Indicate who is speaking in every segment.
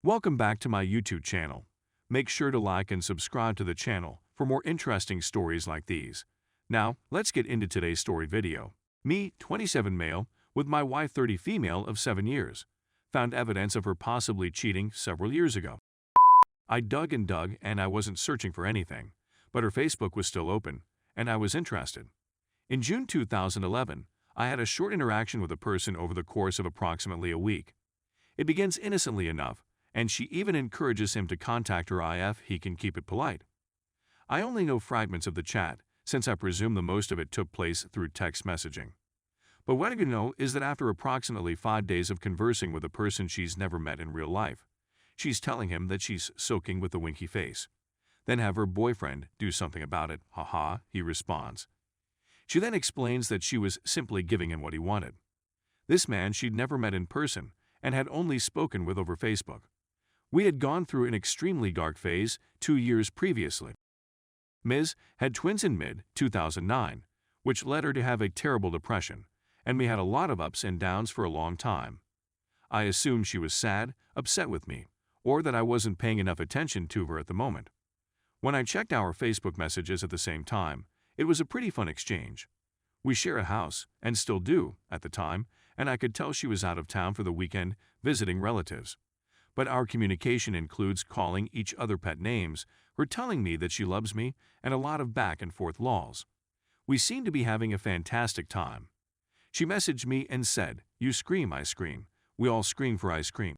Speaker 1: Welcome back to my YouTube channel. Make sure to like and subscribe to the channel for more interesting stories like these. Now, let's get into today's story video. Me, 27 male, with my wife 30 female of 7 years, found evidence of her possibly cheating several years ago. I dug and I wasn't searching for anything, but her Facebook was still open, and I was interested. In June 2011, I had a short interaction with a person over the course of approximately a week. It begins innocently enough, and she even encourages him to contact her if he can keep it polite. I only know fragments of the chat, since I presume the most of it took place through text messaging. But what I can know is that after approximately 5 days of conversing with a person she's never met in real life, she's telling him that she's soaking with a winky face. Then have her boyfriend do something about it, haha, he responds. She then explains that she was simply giving him what he wanted. This man she'd never met in person and had only spoken with over Facebook. We had gone through an extremely dark phase 2 years previously. Ms. had twins in mid-2009, which led her to have a terrible depression, and we had a lot of ups and downs for a long time. I assumed she was sad, upset with me, or that I wasn't paying enough attention to her at the moment. When I checked our Facebook messages at the same time, it was a pretty fun exchange. We share a house, and still do, at the time, and I could tell she was out of town for the weekend visiting relatives. But our communication includes calling each other pet names, her telling me that she loves me, and a lot of back and forth lols. We seem to be having a fantastic time. She messaged me and said, "You scream, I scream. We all scream for ice cream."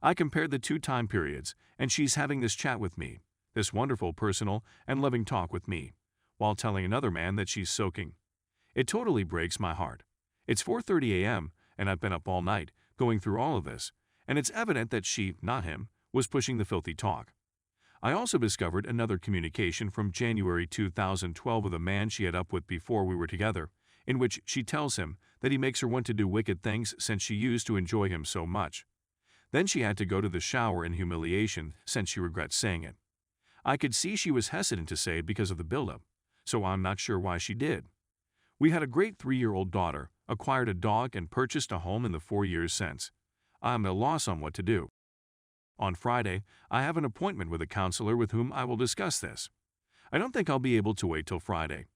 Speaker 1: I compared the two time periods, and she's having this chat with me, this wonderful personal and loving talk with me, while telling another man that she's soaking. It totally breaks my heart. It's 4:30 a.m., and I've been up all night, going through all of this, and it's evident that she, not him, was pushing the filthy talk. I also discovered another communication from January 2012 with a man she had up with before we were together, in which she tells him that he makes her want to do wicked things since she used to enjoy him so much. Then she had to go to the shower in humiliation since she regrets saying it. I could see she was hesitant to say it because of the buildup, so I'm not sure why she did. We had a great 3-year-old daughter, acquired a dog, and purchased a home in the 4 years since. I'm at a loss on what to do. On Friday, I have an appointment with a counselor with whom I will discuss this. I don't think I'll be able to wait till Friday.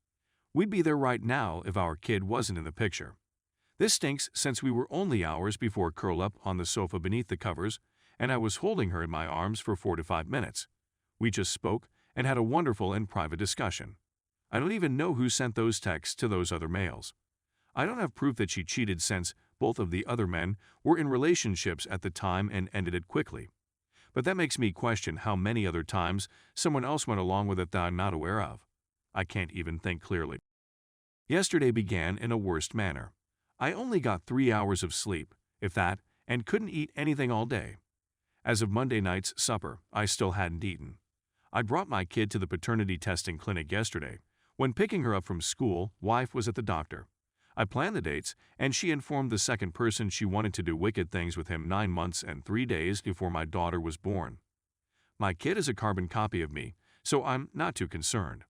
Speaker 1: We'd be there right now if our kid wasn't in the picture. This stinks since we were only hours before curl up on the sofa beneath the covers, and I was holding her in my arms for 4 to 5 minutes. We just spoke and had a wonderful and private discussion. I don't even know who sent those texts to those other males. I don't have proof that she cheated since both of the other men were in relationships at the time and ended it quickly. But that makes me question how many other times someone else went along with it that I'm not aware of. I can't even think clearly. Yesterday began in a worst manner. I only got 3 hours of sleep, if that, and couldn't eat anything all day. As of Monday night's supper, I still hadn't eaten. I brought my kid to the paternity testing clinic yesterday. When picking her up from school, wife was at the doctor. I planned the dates, and she informed the second person she wanted to do wicked things with him 9 months and 3 days before my daughter was born. My kid is a carbon copy of me, so I'm not too concerned.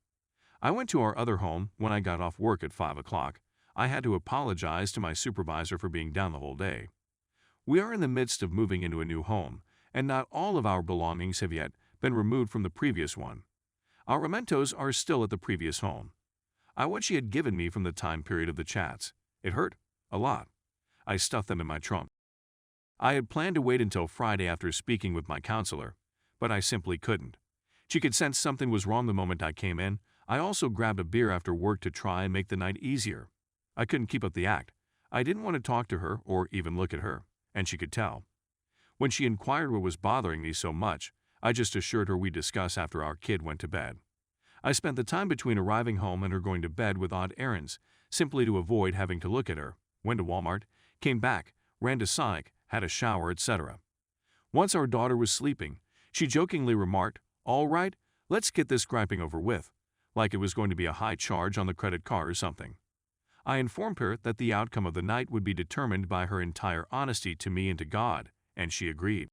Speaker 1: I went to our other home when I got off work at 5 o'clock. I had to apologize to my supervisor for being down the whole day. We are in the midst of moving into a new home, and not all of our belongings have yet been removed from the previous one. Our mementos are still at the previous home. What she had given me from the time period of the chats. It hurt. A lot. I stuffed them in my trunk. I had planned to wait until Friday after speaking with my counselor, but I simply couldn't. She could sense something was wrong the moment I came in. I also grabbed a beer after work to try and make the night easier. I couldn't keep up the act. I didn't want to talk to her or even look at her, and she could tell. When she inquired what was bothering me so much, I just assured her we'd discuss after our kid went to bed. I spent the time between arriving home and her going to bed with odd errands, simply to avoid having to look at her, went to Walmart, came back, ran to Sonic, had a shower, etc. Once our daughter was sleeping, she jokingly remarked, "All right, let's get this griping over with," like it was going to be a high charge on the credit card or something. I informed her that the outcome of the night would be determined by her entire honesty to me and to God, and she agreed.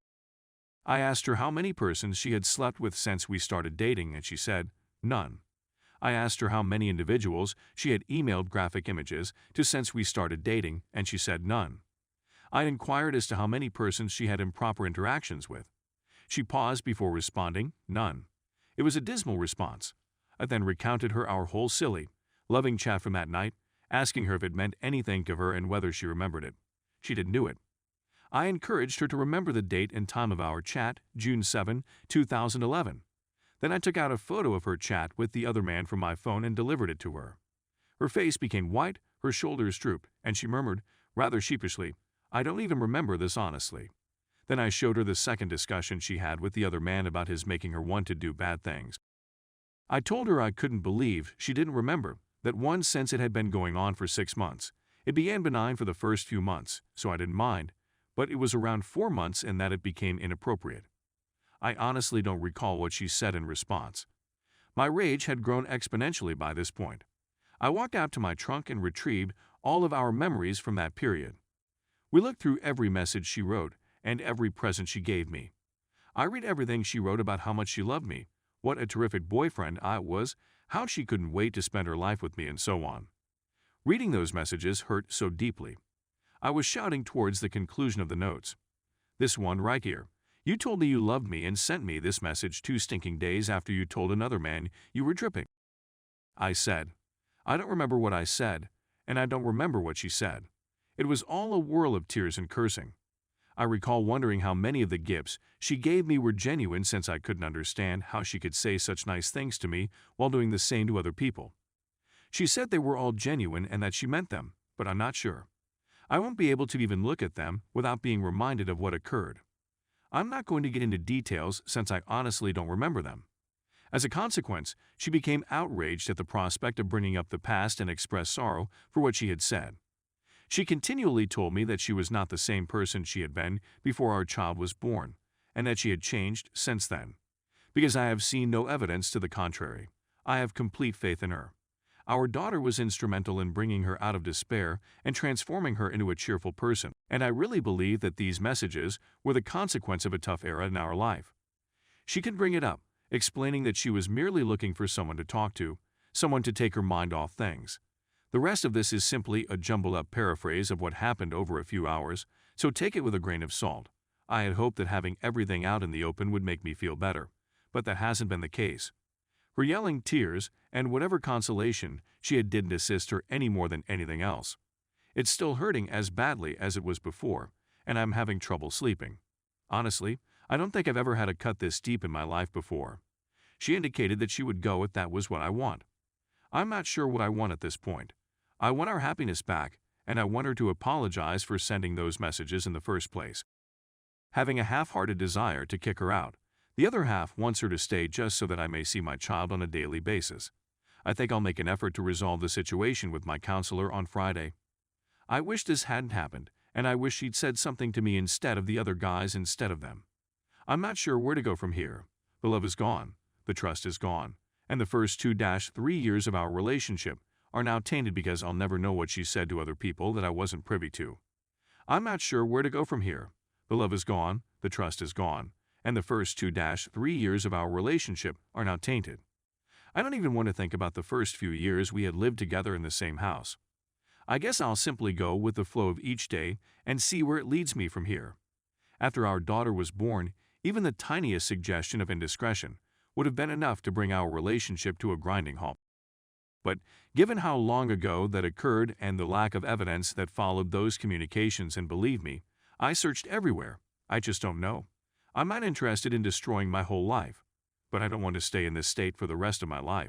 Speaker 1: I asked her how many persons she had slept with since we started dating, and she said, none. I asked her how many individuals she had emailed graphic images to since we started dating, and she said none. I inquired as to how many persons she had improper interactions with. She paused before responding, none. It was a dismal response. I then recounted her our whole silly, loving chat from that night, asking her if it meant anything to her and whether she remembered it. She didn't do it. I encouraged her to remember the date and time of our chat, June 7, 2011. Then I took out a photo of her chat with the other man from my phone and delivered it to her. Her face became white, her shoulders drooped, and she murmured, rather sheepishly, "I don't even remember this honestly." Then I showed her the second discussion she had with the other man about his making her want to do bad things. I told her I couldn't believe she didn't remember that one, since it had been going on for 6 months. It began benign for the first few months, so I didn't mind, but it was around 4 months and that it became inappropriate. I honestly don't recall what she said in response. My rage had grown exponentially by this point. I walked out to my trunk and retrieved all of our memories from that period. We looked through every message she wrote and every present she gave me. I read everything she wrote about how much she loved me, what a terrific boyfriend I was, how she couldn't wait to spend her life with me, and so on. Reading those messages hurt so deeply. I was shouting towards the conclusion of the notes. This one right here. You told me you loved me and sent me this message 2 stinking days after you told another man you were dripping. I said. I don't remember what I said, and I don't remember what she said. It was all a whirl of tears and cursing. I recall wondering how many of the gifts she gave me were genuine, since I couldn't understand how she could say such nice things to me while doing the same to other people. She said they were all genuine and that she meant them, but I'm not sure. I won't be able to even look at them without being reminded of what occurred. I'm not going to get into details since I honestly don't remember them. As a consequence, she became outraged at the prospect of bringing up the past and expressed sorrow for what she had said. She continually told me that she was not the same person she had been before our child was born, and that she had changed since then. Because I have seen no evidence to the contrary, I have complete faith in her. Our daughter was instrumental in bringing her out of despair and transforming her into a cheerful person, and I really believe that these messages were the consequence of a tough era in our life. She can bring it up, explaining that she was merely looking for someone to talk to, someone to take her mind off things. The rest of this is simply a jumbled-up paraphrase of what happened over a few hours, so take it with a grain of salt. I had hoped that having everything out in the open would make me feel better, but that hasn't been the case. Her yelling, tears, and whatever consolation she had didn't assist her any more than anything else. It's still hurting as badly as it was before, and I'm having trouble sleeping. Honestly, I don't think I've ever had a cut this deep in my life before. She indicated that she would go if that was what I want. I'm not sure what I want at this point. I want our happiness back, and I want her to apologize for sending those messages in the first place. Having a half-hearted desire to kick her out, the other half wants her to stay just so that I may see my child on a daily basis. I think I'll make an effort to resolve the situation with my counselor on Friday. I wish this hadn't happened, and I wish she'd said something to me instead of the other guys instead of them. I'm not sure where to go from here. The love is gone, the trust is gone, and the first 2-3 years of our relationship are now tainted because I'll never know what she said to other people that I wasn't privy to. I'm not sure where to go from here. The love is gone, the trust is gone, and the first 2-3 years of our relationship are now tainted. I don't even want to think about the first few years we had lived together in the same house. I guess I'll simply go with the flow of each day and see where it leads me from here. After our daughter was born, even the tiniest suggestion of indiscretion would have been enough to bring our relationship to a grinding halt. But given how long ago that occurred and the lack of evidence that followed those communications, and believe me, I searched everywhere, I just don't know. I'm not interested in destroying my whole life, but I don't want to stay in this state for the rest of my life.